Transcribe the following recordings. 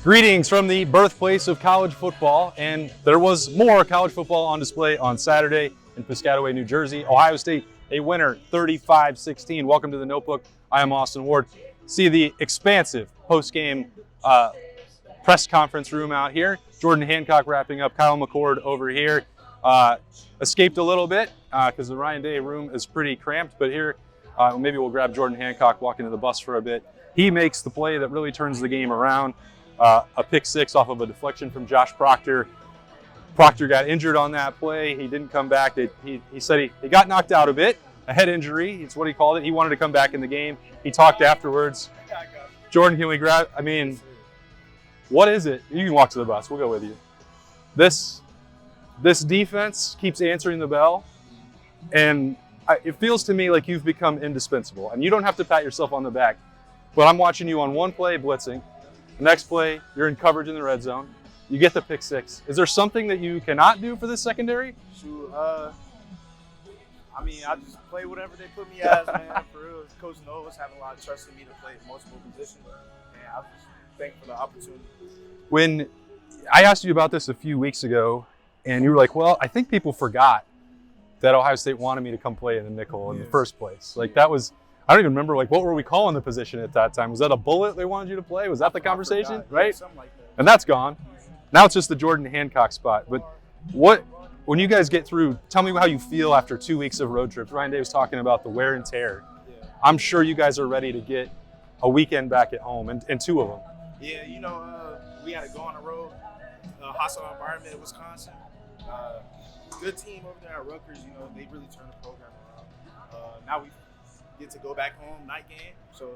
Greetings from the birthplace of college football, and there was more college football on display on Saturday in Piscataway, New Jersey. Ohio State, a winner, 35-16. Welcome to the Notebook. I am Austin Ward. See the expansive post-game press conference room out here. Jordan Hancock wrapping up. Kyle McCord over here. Escaped a little bit because the Ryan Day room is pretty cramped, but here maybe we'll grab Jordan Hancock, walk into the bus for a bit. He makes the play that really turns the game around. A pick six off of a deflection from Josh Proctor. Proctor got injured on that play. He didn't come back. He said he got knocked out a bit, a head injury. It's what he called it. He wanted to come back in the game. He talked afterwards. Jordan, can we grab? I mean, what is it? You can walk to the bus. We'll go with you. This defense keeps answering the bell, and it feels to me like you've become indispensable. And you don't have to pat yourself on the back, but I'm watching you on one play blitzing. The next play, you're in coverage in the red zone. You get the pick six. Is there something that you cannot do for this secondary? Shoot, I just play whatever they put me as, man. For real, Coach Noah's having a lot of trust in me to play multiple positions, and I'm just thankful for the opportunity. When I asked you about this a few weeks ago, and you were like, well, I think people forgot that Ohio State wanted me to come play in the nickel in the first place. Like that was, I don't even remember, like, what were we calling the position at that time? Was that a bullet they wanted you to play? Was that the conversation? Right? Yeah, something like that. And that's gone. Now it's just the Jordan Hancock spot. But when you guys get through, tell me how you feel after 2 weeks of road trips. Ryan Day was talking about the wear and tear. Yeah. I'm sure you guys are ready to get a weekend back at home, and two of them. Yeah, we had to go on the road, hostile environment in Wisconsin. Good team over there at Rutgers, they really turned the program around. Now we get to go back home, night game, so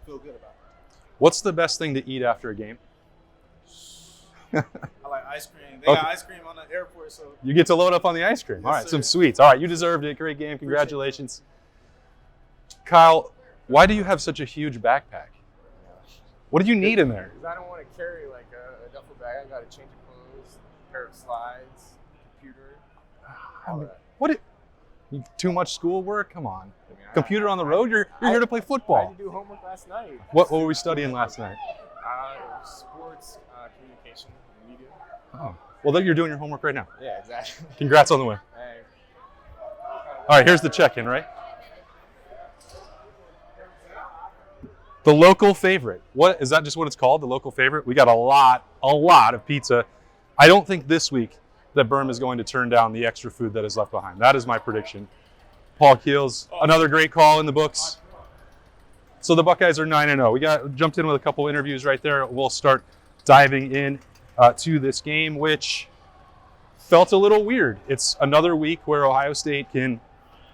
feel good about it. What's the best thing to eat after a game? I like ice cream. They got ice cream on the airport, so. You get to load up on the ice cream. Yes, all right, sir. some sweets. All right, you deserved it. Great game. Congratulations. Kyle, why do you have such a huge backpack? What do you need in there? Because I don't want to carry like a duffel bag. I got to change of clothes, a pair of slides, computer, all that. Too much schoolwork? Come on. Computer on the road? You're here to play I football. had to do homework last night. What were we studying last night? Sports, communication, and media. Oh, well, you're doing your homework right now. Yeah, exactly. Congrats on the win. Hey. All right, here's the check-in, right? The local favorite. What is that? Just what it's called? The local favorite? We got a lot of pizza. I don't think this week that Berm is going to turn down the extra food that is left behind. That is my prediction. Paul Keels, another great call in the books. So the Buckeyes are 9-0. We jumped in with a couple interviews right there. We'll start diving in to this game, which felt a little weird. It's another week where Ohio State can,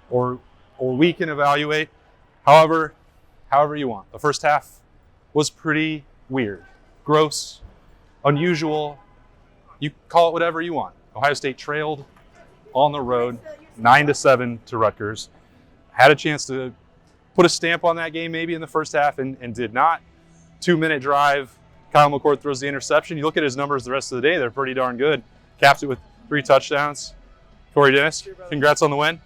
or we can evaluate however you want. The first half was pretty weird, gross, unusual. You call it whatever you want. Ohio State trailed on the road 9-7 to Rutgers. Had a chance to put a stamp on that game maybe in the first half and did not. 2-minute drive. Kyle McCord throws the interception. You look at his numbers the rest of the day, they're pretty darn good. Caps it with 3 touchdowns. Corey Dennis, congrats on the win.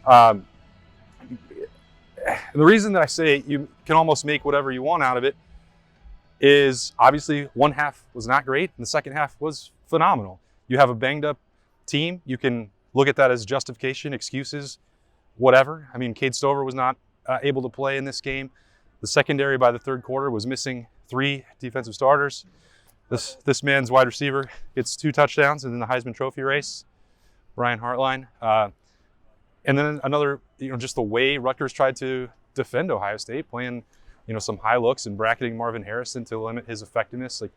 The reason that I say you can almost make whatever you want out of it is obviously one half was not great and the second half was phenomenal. You have a banged up team. You can look at that as justification, excuses, whatever. I mean, Cade Stover was not able to play in this game. The secondary by the third quarter was missing 3 defensive starters. This man's wide receiver gets 2 touchdowns in the Heisman Trophy race, Ryan Hartline. And then another, just the way Rutgers tried to defend Ohio State, playing, some high looks and bracketing Marvin Harrison to limit his effectiveness. Like,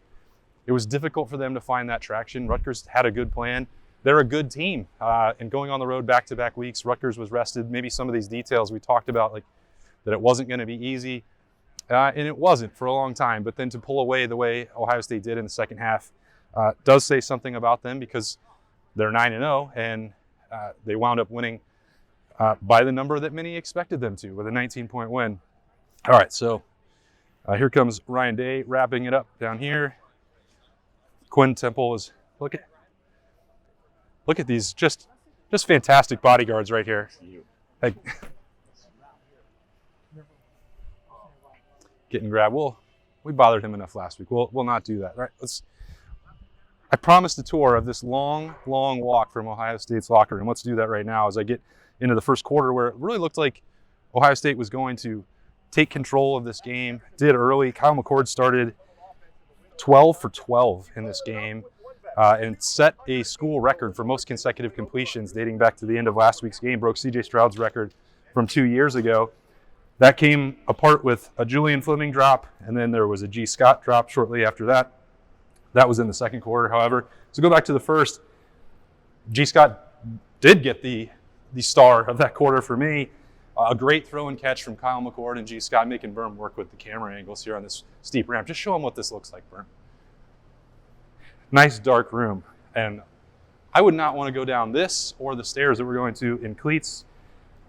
it was difficult for them to find that traction. Rutgers had a good plan. They're a good team. And going on the road back-to-back weeks, Rutgers was rested. Maybe some of these details we talked about, like that it wasn't going to be easy. And it wasn't for a long time. But then to pull away the way Ohio State did in the second half does say something about them because they're 9-0 and they wound up winning by the number that many expected them to, with a 19-point win. All right, so here comes Ryan Day wrapping it up down here. Quinn Temple is look at these just fantastic bodyguards right here. Like, getting grabbed. We'll We bothered him enough last week. We'll not do that, right? I promised a tour of this long, long walk from Ohio State's locker room. Let's do that right now as I get into the first quarter, where it really looked like Ohio State was going to take control of this game. Did early. Kyle McCord started 12 for 12 in this game and set a school record for most consecutive completions dating back to the end of last week's game. Broke C.J. Stroud's record from 2 years ago. That came apart with a Julian Fleming drop, and then there was a G. Scott drop shortly after that. That was in the second quarter, however. So go back to the first. G. Scott did get the star of that quarter for me. A great throw and catch from Kyle McCord and G. Scott, making Berm work with the camera angles here on this steep ramp. Just show him what this looks like, Berm. Nice dark room. And I would not want to go down this or the stairs that we're going to in cleats.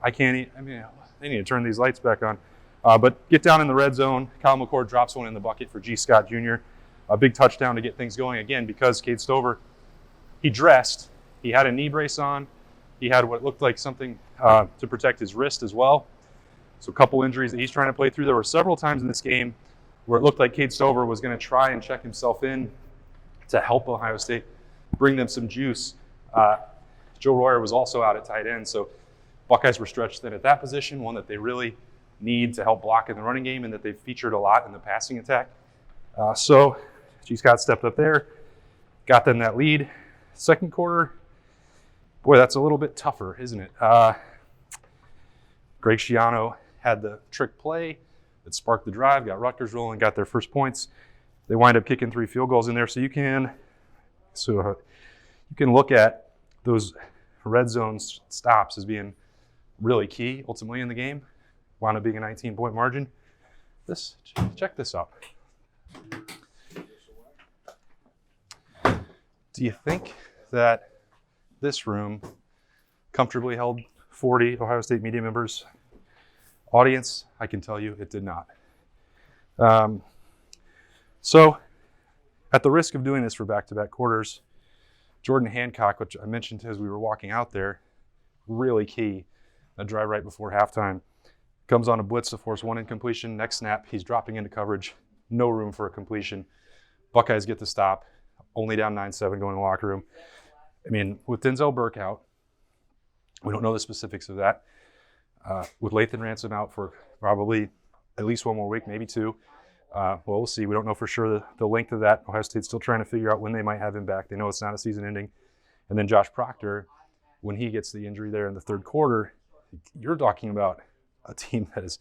They need to turn these lights back on. But get down in the red zone. Kyle McCord drops one in the bucket for G. Scott Jr. A big touchdown to get things going again, because Cade Stover, he dressed. He had a knee brace on. He had what looked like something to protect his wrist as well. So a couple injuries that he's trying to play through. There were several times in this game where it looked like Cade Stover was going to try and check himself in to help Ohio State bring them some juice. Joe Royer was also out at tight end, so Buckeyes were stretched thin at that position, one that they really need to help block in the running game and that they've featured a lot in the passing attack. So G. Scott stepped up there, got them that lead. Second quarter, boy, that's a little bit tougher, isn't it? Greg Schiano had the trick play that sparked the drive, got Rutgers rolling, got their first points. They wind up kicking 3 field goals in there, so you can look at those red zone stops as being really key ultimately in the game. Wound up being a 19-point margin. Check this out. Do you think that this room comfortably held 40 Ohio State media members? Audience, I can tell you it did not. So at the risk of doing this for back-to-back quarters, Jordan Hancock, which I mentioned as we were walking out there, really key, a drive right before halftime, comes on a blitz to force one incompletion. Next snap, he's dropping into coverage, no room for a completion. Buckeyes get the stop, only down 9-7 going to the locker room. I mean, with Denzel Burke out, we don't know the specifics of that. With Lathan Ransom out for probably at least one more week, maybe 2. We'll see. We don't know for sure the length of that. Ohio State's still trying to figure out when they might have him back. They know it's not a season ending. And then Josh Proctor, when he gets the injury there in the third quarter, you're talking about a team that is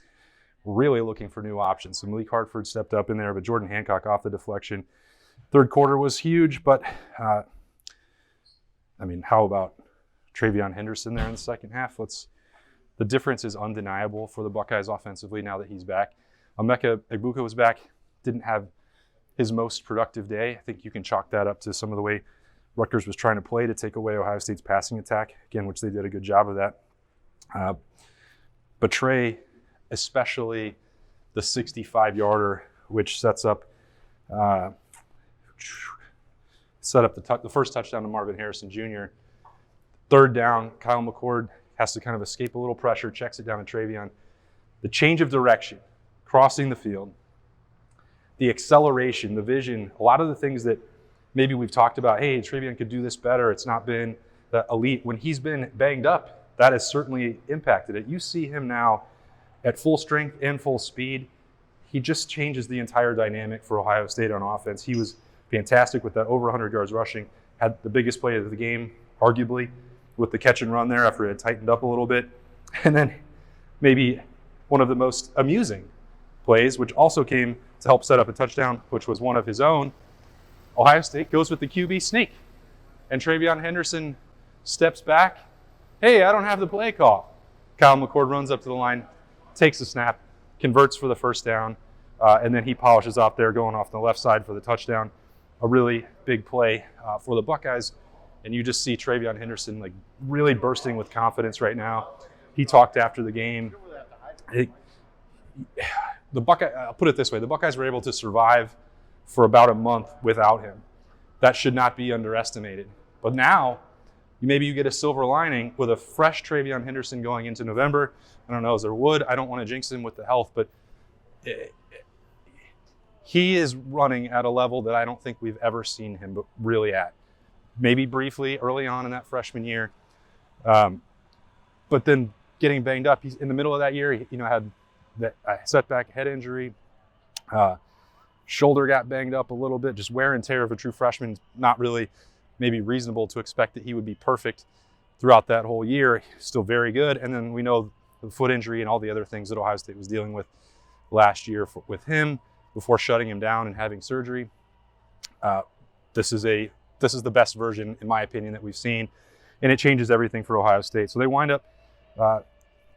really looking for new options. So Malik Hartford stepped up in there, but Jordan Hancock off the deflection. Third quarter was huge, but how about Travion Henderson there in the second half? The difference is undeniable for the Buckeyes offensively now that he's back. Emeka Egbuka was back, didn't have his most productive day. I think you can chalk that up to some of the way Rutgers was trying to play to take away Ohio State's passing attack, again, which they did a good job of that. But Trey, especially the 65-yarder, which set up the first touchdown to Marvin Harrison Jr. Third down, Kyle McCord has to kind of escape a little pressure, checks it down to Travion. The change of direction, crossing the field, the acceleration, the vision, a lot of the things that maybe we've talked about, hey, Travion could do this better. It's not been that elite. When he's been banged up, that has certainly impacted it. You see him now at full strength and full speed. He just changes the entire dynamic for Ohio State on offense. He was fantastic with that over 100 yards rushing, had the biggest play of the game, arguably, with the catch and run there after it had tightened up a little bit. And then maybe one of the most amusing plays, which also came to help set up a touchdown, which was one of his own. Ohio State goes with the QB sneak. And Travion Henderson steps back. Hey, I don't have the play call. Kyle McCord runs up to the line, takes the snap, converts for the first down, and then he polishes off there going off the left side for the touchdown. A really big play for the Buckeyes. And you just see Travion Henderson like really bursting with confidence right now. He talked after the game. I'll put it this way, the Buckeyes were able to survive for about a month without him. That should not be underestimated. But now, maybe you get a silver lining with a fresh Travion Henderson going into November. I don't know, as there would. I don't want to jinx him with the health, but he is running at a level that I don't think we've ever seen him really at. Maybe briefly early on in that freshman year, but then getting banged up. He's in the middle of that year. He had that setback head injury. Shoulder got banged up a little bit. Just wear and tear of a true freshman. Not really maybe reasonable to expect that he would be perfect throughout that whole year. Still very good. And then we know the foot injury and all the other things that Ohio State was dealing with last year with him before shutting him down and having surgery. This is the best version, in my opinion, that we've seen, and it changes everything for Ohio State. So they wind up a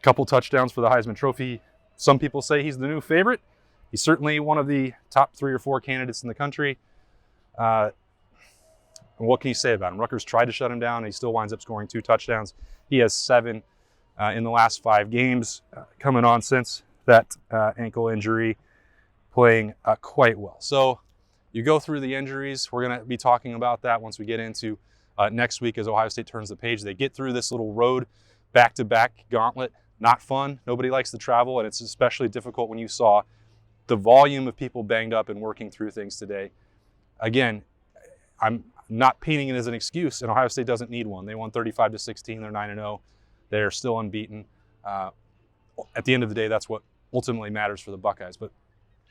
couple touchdowns for the Heisman Trophy. Some people say he's the new favorite. He's certainly one of the top 3 or 4 candidates in the country. And what can you say about him? Rutgers tried to shut him down, and he still winds up scoring 2 touchdowns. He has 7 in the last 5 games, coming on since that ankle injury, playing quite well. So you go through the injuries. We're going to be talking about that once we get into next week as Ohio State turns the page. They get through this little road back-to-back gauntlet. Not fun. Nobody likes to travel, and it's especially difficult when you saw the volume of people banged up and working through things today. Again, I'm not painting it as an excuse, and Ohio State doesn't need one. They won 35-16. They're 9-0. They're still unbeaten. At the end of the day, that's what ultimately matters for the Buckeyes. But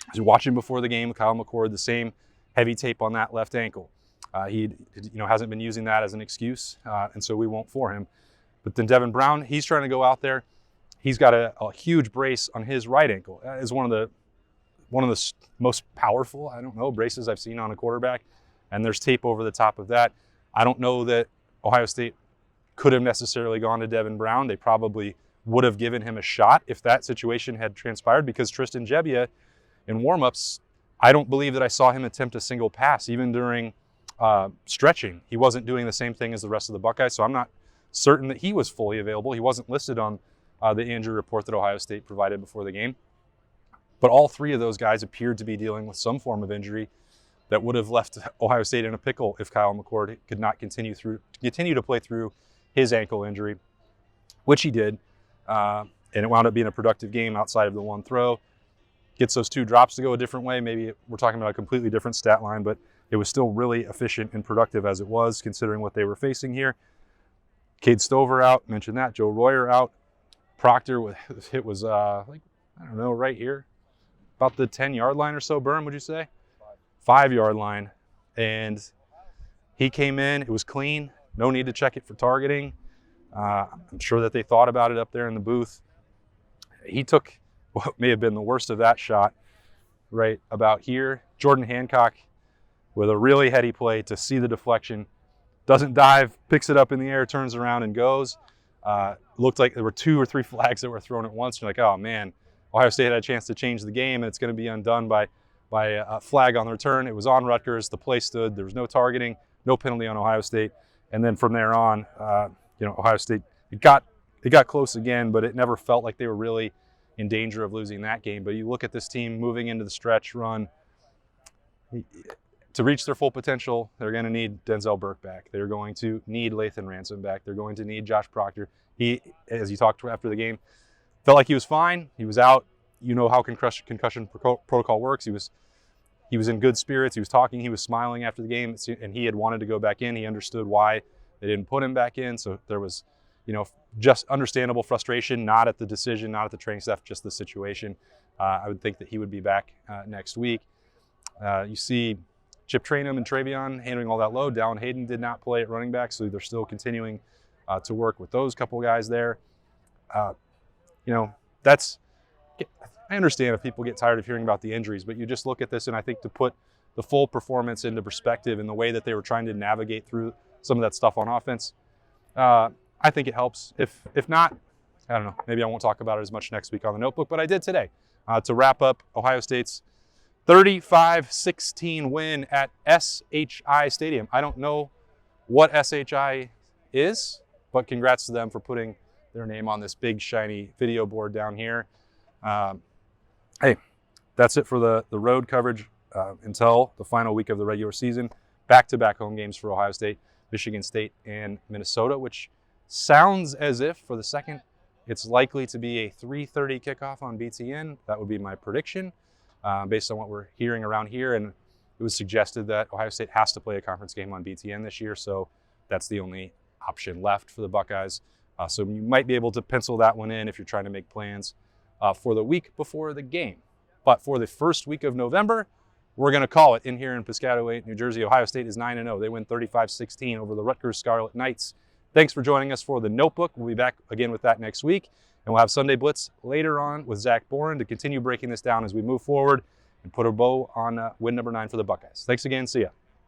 as you're watching before the game, Kyle McCord, the same heavy tape on that left ankle. He hasn't been using that as an excuse, and so we won't for him. But then Devin Brown, he's trying to go out there. He's got a huge brace on his right ankle. That is one of the most powerful, braces I've seen on a quarterback. And there's tape over the top of that. I don't know that Ohio State could have necessarily gone to Devin Brown. They probably would have given him a shot if that situation had transpired, because Tristan Gebbia in warmups, I don't believe that I saw him attempt a single pass, even during stretching. He wasn't doing the same thing as the rest of the Buckeyes, so I'm not certain that he was fully available. He wasn't listed on the injury report that Ohio State provided before the game. But all 3 of those guys appeared to be dealing with some form of injury that would have left Ohio State in a pickle if Kyle McCord could not continue to play through his ankle injury, which he did. And it wound up being a productive game outside of the one throw. Gets those 2 drops to go a different way. Maybe we're talking about a completely different stat line, but it was still really efficient and productive as it was, considering what they were facing here. Cade Stover out, mentioned that. Joe Royer out. Proctor, it was right here, about the 10-yard line or so. Berm, would you say? 5-yard line. And he came in. It was clean. No need to check it for targeting. I'm sure that they thought about it up there in the booth. He took what may have been the worst of that shot right about here. Jordan Hancock with a really heady play to see the deflection. Doesn't dive, picks it up in the air, turns around and goes. Looked like there were 2 or 3 flags that were thrown at once. You're like, oh man, Ohio State had a chance to change the game, and it's going to be undone by a flag on the return. It was on Rutgers. The play stood. There was no targeting, no penalty on Ohio State. And then from there on, Ohio State, it got close again, but it never felt like they were really in danger of losing that game. But you look at this team moving into the stretch run. To reach their full potential, they're going to need Denzel Burke back. They're going to need Lathan Ransom back. They're going to need Josh Proctor. He, as he talked after the game, felt like he was fine. He was out. You know how concussion protocol works. He was in good spirits. He was talking. He was smiling after the game, and he had wanted to go back in. He understood why they didn't put him back in. So there was, just understandable frustration, not at the decision, not at the training staff, just the situation. I would think that he would be back next week. You see Chip Trainum and Travion handling all that load. Dallin Hayden did not play at running back, so they're still continuing to work with those couple guys there. I understand if people get tired of hearing about the injuries, but you just look at this, and I think to put the full performance into perspective and the way that they were trying to navigate through some of that stuff on offense, I think it helps. If not, I don't know, maybe I won't talk about it as much next week on the notebook, but I did today to wrap up Ohio State's 35-16 win at SHI Stadium. I don't know what SHI is, but congrats to them for putting their name on this big, shiny video board down here. Hey, that's it for the road coverage until the final week of the regular season. Back-to-back home games for Ohio State, Michigan State, and Minnesota, which sounds as if for the second it's likely to be a 3:30 kickoff on BTN. That would be my prediction. based on what we're hearing around here. And it was suggested that Ohio State has to play a conference game on BTN this year, so that's the only option left for the Buckeyes. So you might be able to pencil that one in if you're trying to make plans for the week before the game. But for the first week of November, we're going to call it in here in Piscataway, New Jersey. Ohio State is 9-0. They win 35-16 over the Rutgers Scarlet Knights. Thanks for joining us for the Notebook. We'll be back again with that next week. And we'll have Sunday Blitz later on with Zach Boren to continue breaking this down as we move forward and put a bow on win number 9 for the Buckeyes. Thanks again. See ya.